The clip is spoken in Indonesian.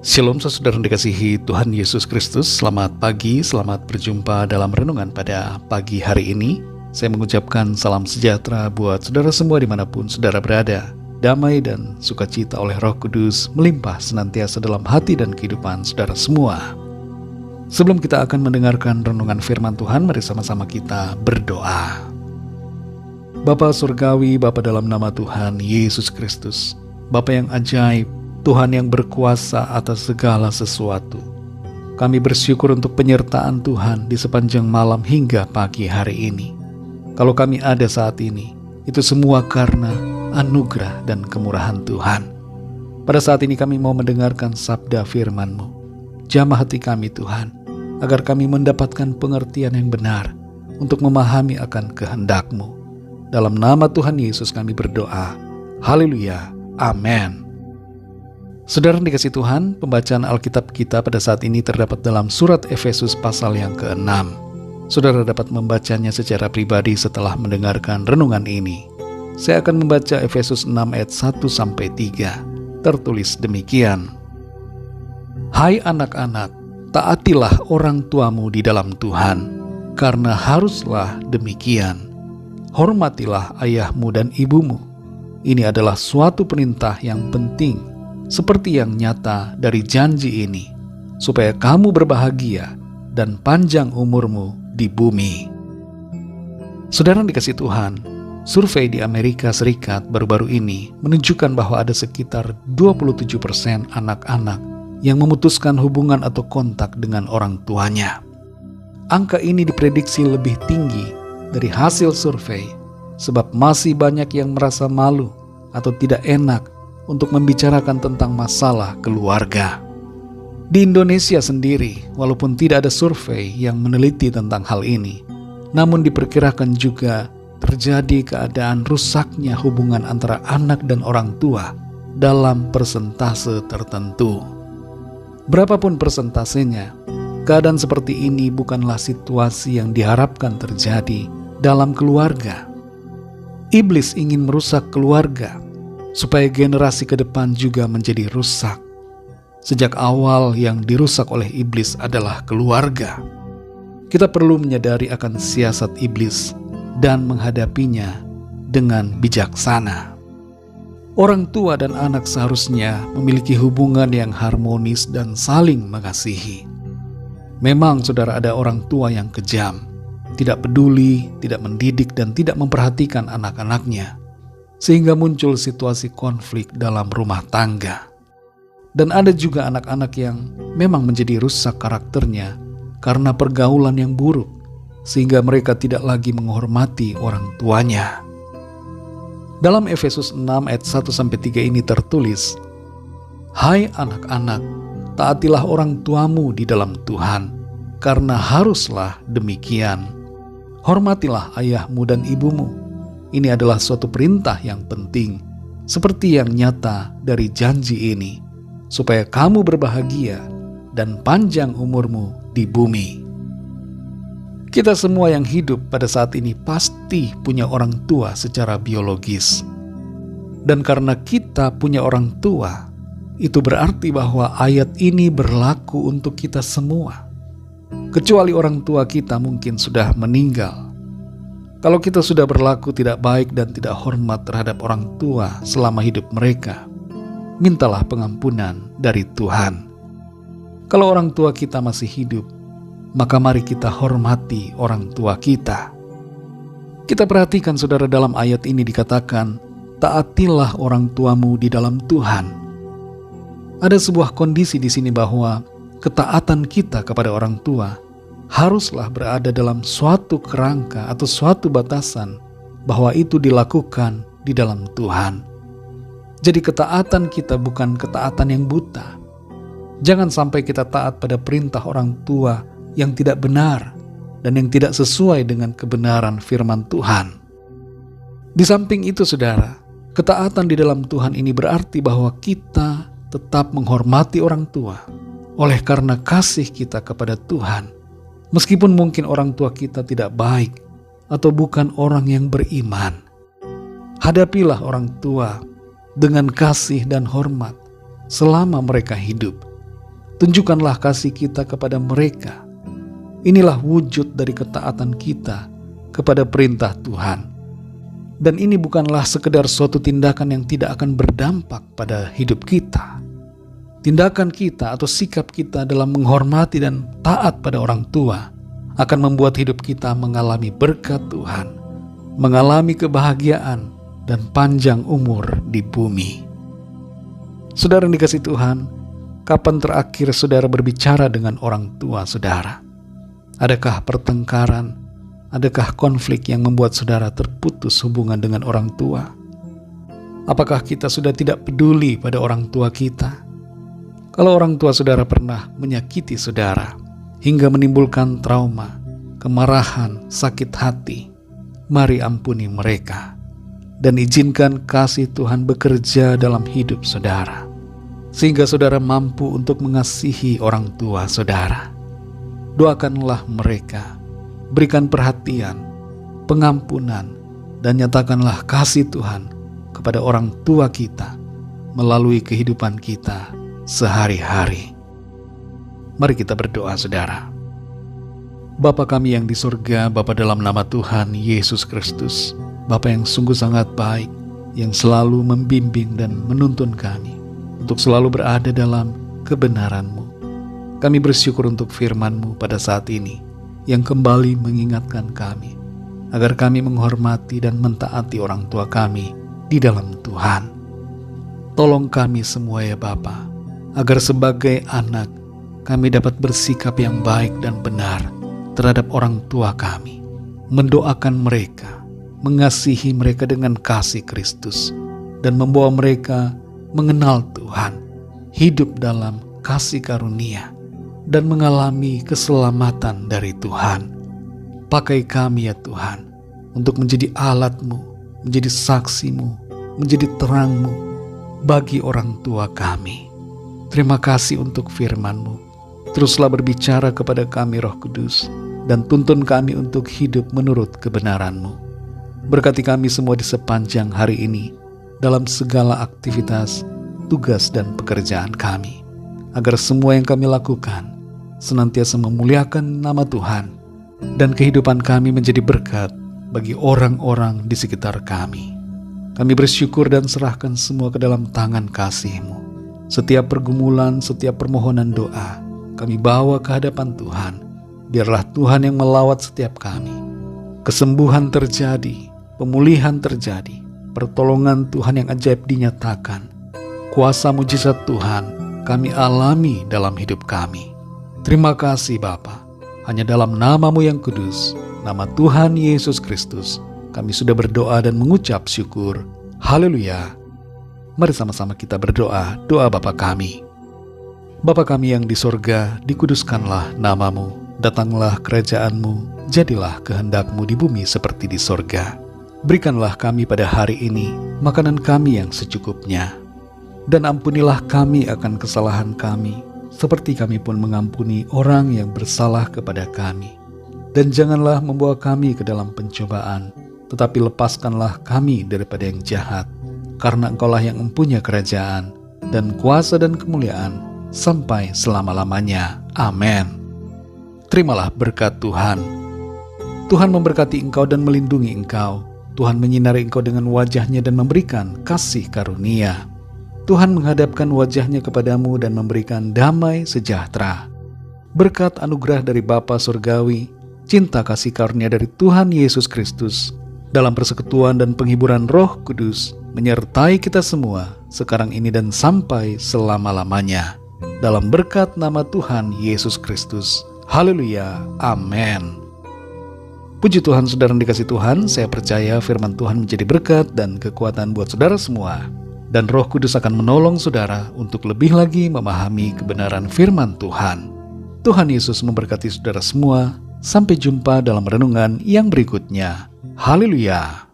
Shalom saudara yang dikasihi Tuhan Yesus Kristus. Selamat pagi, selamat berjumpa dalam renungan pada pagi hari ini. Saya mengucapkan salam sejahtera buat saudara semua dimanapun saudara berada. Damai dan sukacita oleh Roh Kudus melimpah senantiasa dalam hati dan kehidupan saudara semua. Sebelum kita akan mendengarkan renungan firman Tuhan, mari sama-sama kita berdoa. Bapa Surgawi, Bapa dalam nama Tuhan Yesus Kristus, Bapa yang ajaib, Tuhan yang berkuasa atas segala sesuatu. Kami bersyukur untuk penyertaan Tuhan di sepanjang malam hingga pagi hari ini. Kalau kami ada saat ini, itu semua karena anugerah dan kemurahan Tuhan. Pada saat ini kami mau mendengarkan sabda firman-Mu. Jamah hati kami Tuhan, agar kami mendapatkan pengertian yang benar untuk memahami akan kehendak-Mu. Dalam nama Tuhan Yesus kami berdoa. Haleluya. Amin. Saudara yang dikasihi Tuhan, pembacaan Alkitab kita pada saat ini terdapat dalam surat Efesus pasal yang ke-6. Saudara dapat membacanya secara pribadi setelah mendengarkan renungan ini. Saya akan membaca Efesus 6 ayat 1-3. Tertulis demikian. Hai anak-anak, taatilah orang tuamu di dalam Tuhan, karena haruslah demikian. Hormatilah ayahmu dan ibumu. Ini adalah suatu perintah yang penting, seperti yang nyata dari janji ini, supaya kamu berbahagia dan panjang umurmu di bumi. Saudara yang dikasihi Tuhan, survei di Amerika Serikat baru-baru ini menunjukkan bahwa ada sekitar 27% anak-anak yang memutuskan hubungan atau kontak dengan orang tuanya. Angka ini diprediksi lebih tinggi dari hasil survei, sebab masih banyak yang merasa malu atau tidak enak untuk membicarakan tentang masalah keluarga. Di Indonesia sendiri, walaupun tidak ada survei yang meneliti tentang hal ini, namun diperkirakan juga terjadi keadaan rusaknya hubungan antara anak dan orang tua dalam persentase tertentu. Berapapun persentasenya, keadaan seperti ini bukanlah situasi yang diharapkan terjadi dalam keluarga. Iblis ingin merusak keluarga, supaya generasi ke depan juga menjadi rusak. Sejak awal yang dirusak oleh iblis adalah keluarga. Kita perlu menyadari akan siasat iblis dan menghadapinya dengan bijaksana. Orang tua dan anak seharusnya memiliki hubungan yang harmonis dan saling mengasihi. Memang saudara, ada orang tua yang kejam, tidak peduli, tidak mendidik dan tidak memperhatikan anak-anaknya, sehingga muncul situasi konflik dalam rumah tangga. Dan ada juga anak-anak yang memang menjadi rusak karakternya karena pergaulan yang buruk, sehingga mereka tidak lagi menghormati orang tuanya. Dalam Efesus 6 ayat 1-3 ini tertulis, Hai anak-anak, taatilah orang tuamu di dalam Tuhan, karena haruslah demikian. Hormatilah ayahmu dan ibumu. Ini adalah suatu perintah yang penting, seperti yang nyata dari janji ini, supaya kamu berbahagia dan panjang umurmu di bumi. Kita semua yang hidup pada saat ini pasti punya orang tua secara biologis. Dan karena kita punya orang tua, itu berarti bahwa ayat ini berlaku untuk kita semua. Kecuali orang tua kita mungkin sudah meninggal. Kalau kita sudah berlaku tidak baik dan tidak hormat terhadap orang tua selama hidup mereka, mintalah pengampunan dari Tuhan. Kalau orang tua kita masih hidup, maka mari kita hormati orang tua kita. Kita perhatikan saudara, dalam ayat ini dikatakan, taatilah orang tuamu di dalam Tuhan. Ada sebuah kondisi di sini bahwa ketaatan kita kepada orang tua haruslah berada dalam suatu kerangka atau suatu batasan bahwa itu dilakukan di dalam Tuhan. Jadi ketaatan kita bukan ketaatan yang buta. Jangan sampai kita taat pada perintah orang tua yang tidak benar dan yang tidak sesuai dengan kebenaran firman Tuhan. Di samping itu saudara, ketaatan di dalam Tuhan ini berarti bahwa kita tetap menghormati orang tua oleh karena kasih kita kepada Tuhan. Meskipun mungkin orang tua kita tidak baik atau bukan orang yang beriman, hadapilah orang tua dengan kasih dan hormat selama mereka hidup, Tunjukkanlah kasih kita kepada mereka. Inilah wujud dari ketaatan kita kepada perintah Tuhan. Dan ini bukanlah sekedar suatu tindakan yang tidak akan berdampak pada hidup kita. Tindakan kita atau sikap kita dalam menghormati dan taat pada orang tua akan membuat hidup kita mengalami berkat Tuhan, mengalami kebahagiaan dan panjang umur di bumi. Saudara yang dikasihi Tuhan, kapan terakhir saudara berbicara dengan orang tua saudara? Adakah pertengkaran? Adakah konflik yang membuat saudara terputus hubungan dengan orang tua? Apakah kita sudah tidak peduli pada orang tua kita? Kalau orang tua saudara pernah menyakiti saudara hingga menimbulkan trauma, kemarahan, sakit hati, mari ampuni mereka dan izinkan kasih Tuhan bekerja dalam hidup saudara, sehingga saudara mampu untuk mengasihi orang tua saudara. Doakanlah mereka, berikan perhatian, pengampunan, dan nyatakanlah kasih Tuhan kepada orang tua kita melalui kehidupan kita sehari-hari. Mari kita berdoa saudara. Bapa kami yang di surga, Bapa dalam nama Tuhan Yesus Kristus, Bapa yang sungguh sangat baik, yang selalu membimbing dan menuntun kami untuk selalu berada dalam kebenaran-Mu. Kami bersyukur untuk firman-Mu pada saat ini, yang kembali mengingatkan kami agar kami menghormati dan mentaati orang tua kami di dalam Tuhan. Tolong kami semua ya Bapa, agar sebagai anak kami dapat bersikap yang baik dan benar terhadap orang tua kami, mendoakan mereka, mengasihi mereka dengan kasih Kristus, dan membawa mereka mengenal Tuhan, hidup dalam kasih karunia, dan mengalami keselamatan dari Tuhan. Pakai kami ya Tuhan, untuk menjadi alat-Mu, menjadi saksi-Mu, menjadi terang-Mu bagi orang tua kami. Terima kasih untuk firman-Mu. Teruslah berbicara kepada kami Roh Kudus, dan tuntun kami untuk hidup menurut kebenaran-Mu. Berkati kami semua di sepanjang hari ini, dalam segala aktivitas, tugas dan pekerjaan kami, agar semua yang kami lakukan senantiasa memuliakan nama Tuhan, dan kehidupan kami menjadi berkat bagi orang-orang di sekitar kami. Kami bersyukur dan serahkan semua ke dalam tangan kasih-Mu. Setiap pergumulan, setiap permohonan doa, kami bawa ke hadapan Tuhan. Biarlah Tuhan yang melawat setiap kami. Kesembuhan terjadi, pemulihan terjadi, pertolongan Tuhan yang ajaib dinyatakan. Kuasa mujizat Tuhan kami alami dalam hidup kami. Terima kasih Bapa, hanya dalam nama-Mu yang kudus, nama Tuhan Yesus Kristus, kami sudah berdoa dan mengucap syukur. Haleluya. Mari sama-sama kita berdoa, doa Bapa kami. Bapa kami yang di sorga, dikuduskanlah nama-Mu, datanglah kerajaan-Mu, jadilah kehendak-Mu di bumi seperti di sorga. Berikanlah kami pada hari ini makanan kami yang secukupnya, dan ampunilah kami akan kesalahan kami, seperti kami pun mengampuni orang yang bersalah kepada kami. Dan janganlah membawa kami ke dalam pencobaan, tetapi lepaskanlah kami daripada yang jahat, karena Engkaulah yang mempunyai kerajaan, dan kuasa dan kemuliaan, sampai selama-lamanya. Amin. Terimalah berkat Tuhan. Tuhan memberkati engkau dan melindungi engkau. Tuhan menyinari engkau dengan wajah-Nya dan memberikan kasih karunia. Tuhan menghadapkan wajah-Nya kepadamu dan memberikan damai sejahtera. Berkat anugerah dari Bapa Surgawi, cinta kasih karunia dari Tuhan Yesus Kristus, dalam persekutuan dan penghiburan Roh Kudus, menyertai kita semua, sekarang ini dan sampai selama-lamanya. Dalam berkat nama Tuhan Yesus Kristus. Haleluya. Amin. Puji Tuhan, saudara yang dikasihi Tuhan, saya percaya firman Tuhan menjadi berkat dan kekuatan buat saudara semua. Dan Roh Kudus akan menolong saudara untuk lebih lagi memahami kebenaran firman Tuhan. Tuhan Yesus memberkati saudara semua. Sampai jumpa dalam renungan yang berikutnya. Haleluya.